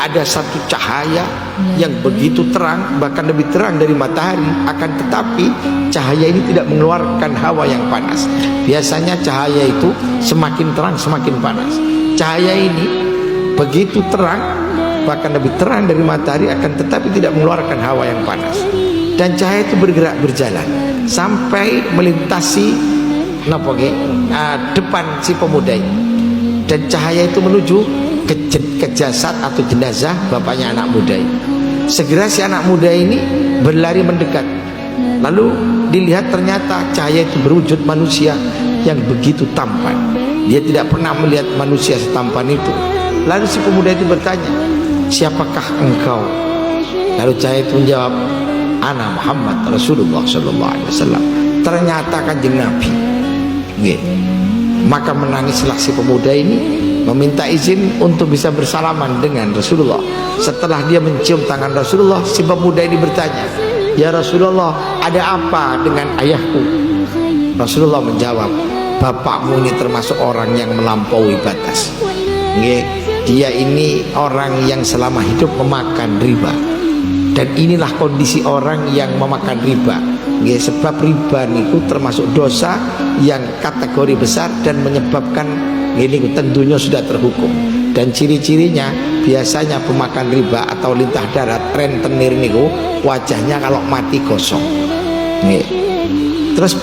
ada satu cahaya yang begitu terang, bahkan lebih terang dari matahari, akan tetapi cahaya ini tidak mengeluarkan hawa yang panas. Biasanya cahaya itu semakin terang semakin panas. Cahaya ini begitu terang, bahkan lebih terang dari matahari, akan tetapi tidak mengeluarkan hawa yang panas. Dan cahaya itu bergerak berjalan sampai melintasi depan si pemuda ini. Dan cahaya itu menuju ke jasad atau jenazah bapaknya anak muda ini. Segera si anak muda ini berlari mendekat. Lalu dilihat ternyata cahaya itu berwujud manusia yang begitu tampan. Dia tidak pernah melihat manusia setampan itu. Lalu si pemuda itu bertanya, siapakah engkau? Lalu cahaya itu menjawab, ana Muhammad Rasulullah sallallahu alaihi wasallam. Ternyata kanjeng Nabi. Maka menangislah si pemuda ini, meminta izin untuk bisa bersalaman dengan Rasulullah. Setelah dia mencium tangan Rasulullah, si pemuda ini bertanya, ya Rasulullah, ada apa dengan ayahku? Rasulullah menjawab, bapakmu ini termasuk orang yang melampaui batas. Dia ini orang yang selama hidup memakan riba. Dan inilah kondisi orang yang memakan riba. Sebab riba itu termasuk dosa yang kategori besar dan menyebabkan ini tentunya sudah terhukum. Dan ciri-cirinya biasanya pemakan riba atau lintah darat rentenir niku wajahnya kalau mati gosong. Terus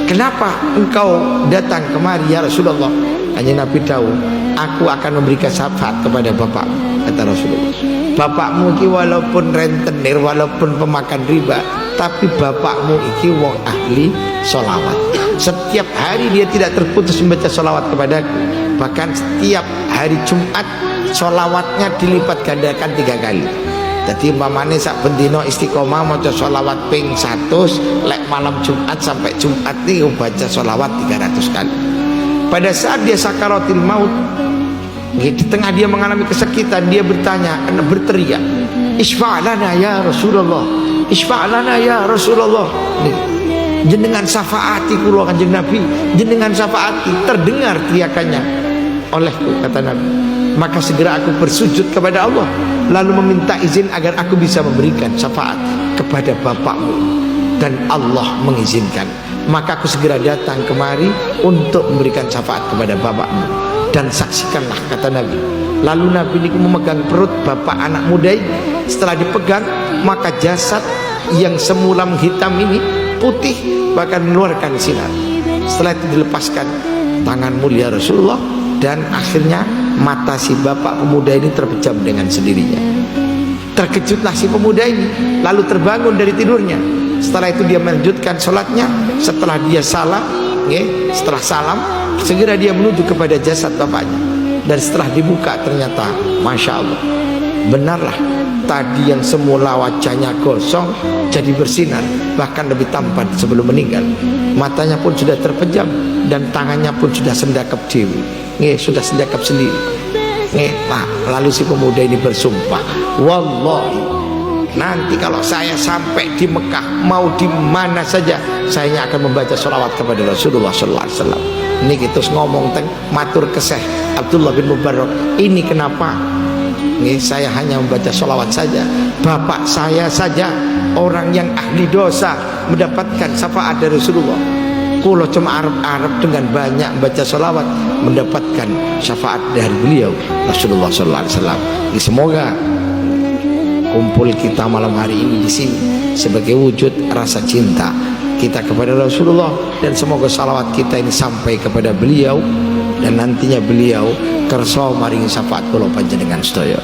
kenapa engkau datang kemari ya Rasulullah? Hanya Nabi tahu, aku akan memberikan syafaat kepada bapakmu, kata Rasulullah. Bapakmu iki walaupun rentenir, walaupun pemakan riba, tapi bapakmu iki wong ahli sholawat. Setiap hari dia tidak terputus membaca sholawat kepadaku. Bahkan setiap hari Jumat sholawatnya dilipat gandakan 3 kali. Jadi umpamane sak bendino istiqomah maca sholawat ping 100, lek malam Jumat sampai Jumat niku baca sholawat 300 kali. Pada saat dia sakaratil maut, di tengah dia mengalami kesakitan, dia berteriak, isfa'lana ya Rasulullah, isfa'lana ya Rasulullah. Jenengan syafaati kula kanjeng Nabi, jenengan syafaati. Terdengar teriakannya olehku, kata Nabi. Maka segera aku bersujud kepada Allah, lalu meminta izin agar aku bisa memberikan syafaat kepada bapakmu. Dan Allah mengizinkan. Maka aku segera datang kemari untuk memberikan syafaat kepada bapakmu. Dan saksikanlah, kata Nabi. Lalu Nabi ini memegang perut bapak anak muda ini. Setelah dipegang, maka jasad yang semula menghitam ini putih, bahkan mengeluarkan sinar. Setelah itu dilepaskan tangan mulia Rasulullah, dan akhirnya mata si bapak pemuda ini terpejam dengan sendirinya. Terkejutlah si pemuda ini, lalu terbangun dari tidurnya. Setelah itu dia melanjutkan sholatnya. Setelah dia salam, setelah salam, segera dia menuju kepada jasad bapaknya. Dan setelah dibuka ternyata Masya Allah, benarlah tadi yang semula wajahnya gosong jadi bersinar, bahkan lebih tampan sebelum meninggal. Matanya pun sudah terpejam dan tangannya pun sudah sendakap dewi, sudah sendakap sendiri. Lalu si pemuda ini bersumpah, wallahi, nanti kalau saya sampai di Mekah, mau di mana saja, saya akan membaca sholawat kepada Rasulullah sallallahu alaihi wasallam. Ini kita ngomong teng matur keseh Abdullah bin Mubarak, ini kenapa saya hanya membaca sholawat saja, bapak saya saja orang yang ahli dosa mendapatkan syafaat dari Rasulullah. Kulo cuma Arab dengan banyak membaca sholawat mendapatkan syafaat dari beliau Rasulullah sallallahu alaihi wasallam. Semoga kumpul kita malam hari ini di sini sebagai wujud rasa cinta kita kepada Rasulullah, dan semoga salawat kita ini sampai kepada beliau, dan nantinya beliau kersa maringi syafaat kula panjenengan sedaya.